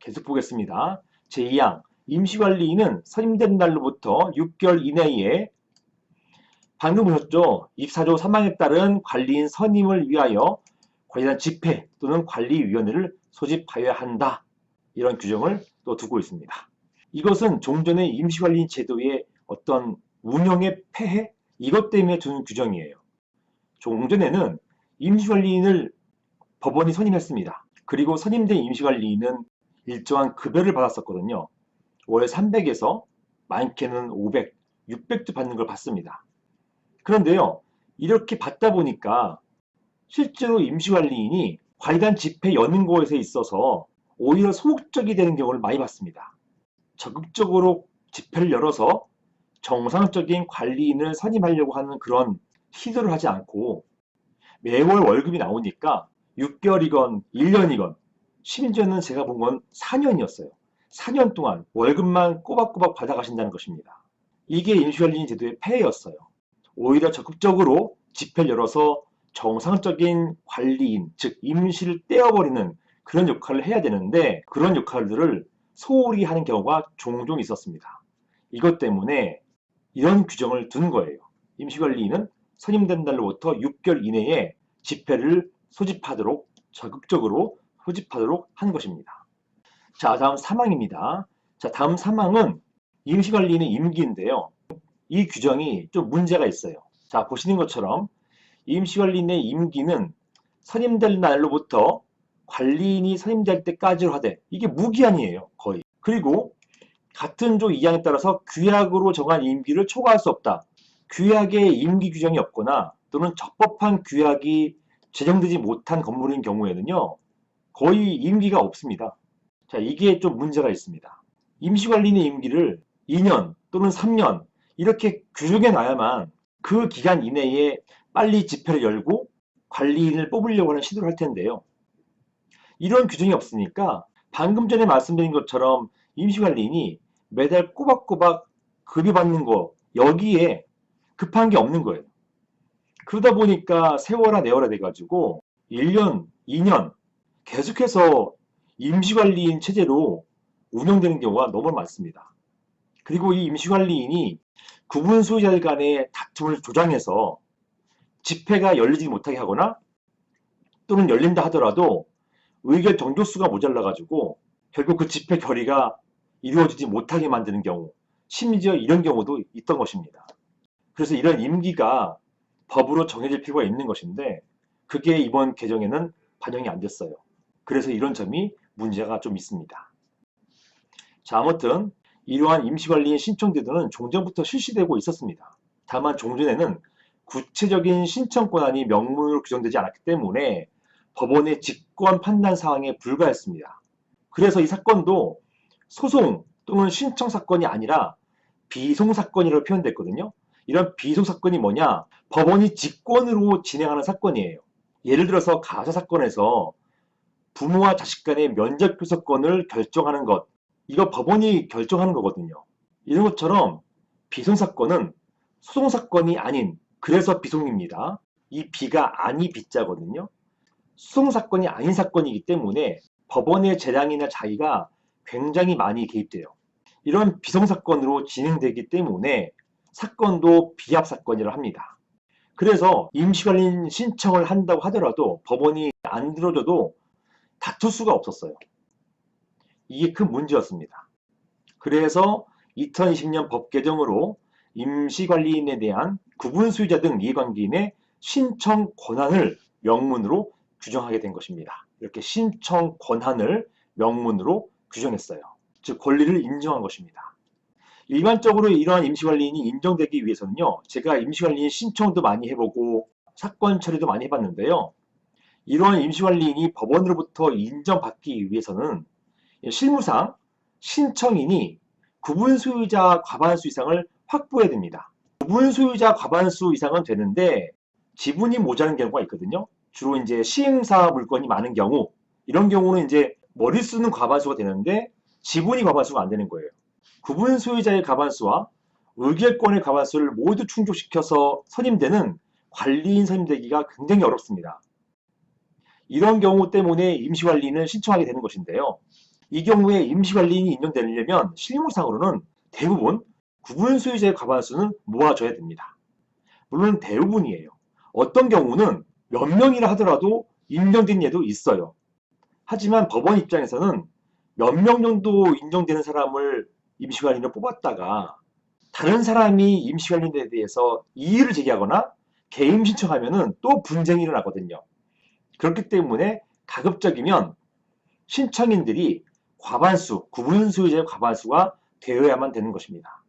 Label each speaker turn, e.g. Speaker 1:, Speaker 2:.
Speaker 1: 계속 보겠습니다. 제2항 임시관리인은 선임된 날로부터 6개월 이내에 방금 보셨죠? 24조 3항에 따른 관리인 선임을 위하여 관련한 집회 또는 관리위원회를 소집하여야 한다. 이런 규정을 또 두고 있습니다. 이것은 종전의 임시관리인 제도의 어떤 운영의 폐해? 이것 때문에 두는 규정이에요. 종전에는 임시관리인을 법원이 선임했습니다. 그리고 선임된 임시관리인은 일정한 급여를 받았었거든요. 월 300에서 많게는 500, 600도 받는 걸 받습니다. 그런데요, 이렇게 받다 보니까 실제로 임시관리인이 관리단 집회 여는 것에 있어서 오히려 소극적이 되는 경우를 많이 봤습니다. 적극적으로 집회를 열어서 정상적인 관리인을 선임하려고 하는 그런 시도를 하지 않고 매월 월급이 나오니까 6개월이건 1년이건 심지어는 제가 본 건 4년이었어요. 4년 동안 월급만 꼬박꼬박 받아가신다는 것입니다. 이게 임시관리인 제도의 폐해였어요. 오히려 적극적으로 집회를 열어서 정상적인 관리인, 즉 임시를 떼어버리는 그런 역할을 해야 되는데 그런 역할들을 소홀히 하는 경우가 종종 있었습니다. 이것 때문에 이런 규정을 둔 거예요. 임시관리인은 선임된 날로부터 6개월 이내에 집회를 소집하도록 적극적으로 소집하도록 한 것입니다. 자, 다음 3항입니다. 자, 다음 3항은 임시관리인의 임기인데요. 이 규정이 좀 문제가 있어요. 자, 보시는 것처럼 임시관리인의 임기는 선임될 날로부터 관리인이 선임될 때까지로 하되 이게 무기한이에요. 거의. 그리고 같은 조 2항에 따라서 규약으로 정한 임기를 초과할 수 없다. 규약에 임기 규정이 없거나 또는 적법한 규약이 제정되지 못한 건물인 경우에는요. 거의 임기가 없습니다. 자, 이게 좀 문제가 있습니다. 임시관리인의 임기를 2년 또는 3년 이렇게 규정해 놔야만 그 기간 이내에 빨리 집회를 열고 관리인을 뽑으려고 하는 시도를 할 텐데요. 이런 규정이 없으니까 방금 전에 말씀드린 것처럼 임시관리인이 매달 꼬박꼬박 급여 받는 거 여기에 급한 게 없는 거예요. 그러다 보니까 세월아 내월아 돼가지고 1년, 2년 계속해서 임시관리인 체제로 운영되는 경우가 너무 많습니다. 그리고 이 임시관리인이 구분 소유자들 간의 다툼을 조장해서 집회가 열리지 못하게 하거나 또는 열린다 하더라도 의결 정족수가 모자라가지고 결국 그 집회 결의가 이루어지지 못하게 만드는 경우, 심지어 이런 경우도 있던 것입니다. 그래서 이런 임기가 법으로 정해질 필요가 있는 것인데 그게 이번 개정에는 반영이 안 됐어요. 그래서 이런 점이 문제가 좀 있습니다. 자, 아무튼 이러한 임시관리인 신청 제도는 종전부터 실시되고 있었습니다. 다만 종전에는 구체적인 신청 권한이 명문으로 규정되지 않았기 때문에 법원의 직권 판단 사항에 불과했습니다. 그래서 이 사건도 소송 또는 신청 사건이 아니라 비송 사건이라고 표현됐거든요. 이런 비송 사건이 뭐냐? 법원이 직권으로 진행하는 사건이에요. 예를 들어서 가사 사건에서 부모와 자식 간의 면접 교섭권을 결정하는 것, 이거 법원이 결정하는 거거든요. 이런 것처럼 비송 사건은 소송 사건이 아닌, 그래서 비송입니다. 이 비가 아니 비자거든요. 소송 사건이 아닌 사건이기 때문에 법원의 재량이나 자의가 굉장히 많이 개입돼요. 이런 비송 사건으로 진행되기 때문에 사건도 비합 사건이라 합니다. 그래서 임시관리인 신청을 한다고 하더라도 법원이 안 들어줘도 다툴 수가 없었어요. 이게 큰 문제였습니다. 그래서 2020년 법 개정으로 임시관리인에 대한 구분수유자 등 이해관계인의 신청 권한을 명문으로 규정하게 된 것입니다. 이렇게 신청 권한을 명문으로 규정했어요. 즉 권리를 인정한 것입니다. 일반적으로 이러한 임시관리인이 인정되기 위해서는요. 제가 임시관리인 신청도 많이 해보고 사건 처리도 많이 해봤는데요. 이러한 임시관리인이 법원으로부터 인정받기 위해서는 실무상 신청인이 구분소유자 과반수 이상을 확보해야 됩니다. 구분소유자 과반수 이상은 되는데 지분이 모자란 경우가 있거든요. 주로 이제 시행사 물건이 많은 경우, 이런 경우는 이제 머릿수는 과반수가 되는데 지분이 과반수가 안 되는 거예요. 구분 소유자의 과반수와 의결권의 과반수를 모두 충족시켜서 선임되는 관리인 선임되기가 굉장히 어렵습니다. 이런 경우 때문에 임시관리인을 신청하게 되는 것인데요. 이 경우에 임시관리인이 임명되려면 실무상으로는 대부분 구분 소유자의 과반수는 모아줘야 됩니다. 물론 대부분이에요. 어떤 경우는 몇 명이라 하더라도 임명된 예도 있어요. 하지만 법원 입장에서는 몇 명 정도 인정되는 사람을 임시관리인으로 뽑았다가 다른 사람이 임시관리인에 대해서 이의를 제기하거나 개임 신청하면은 또 분쟁이 일어나거든요. 그렇기 때문에 가급적이면 신청인들이 과반수, 구분 소유자의 과반수가 되어야만 되는 것입니다.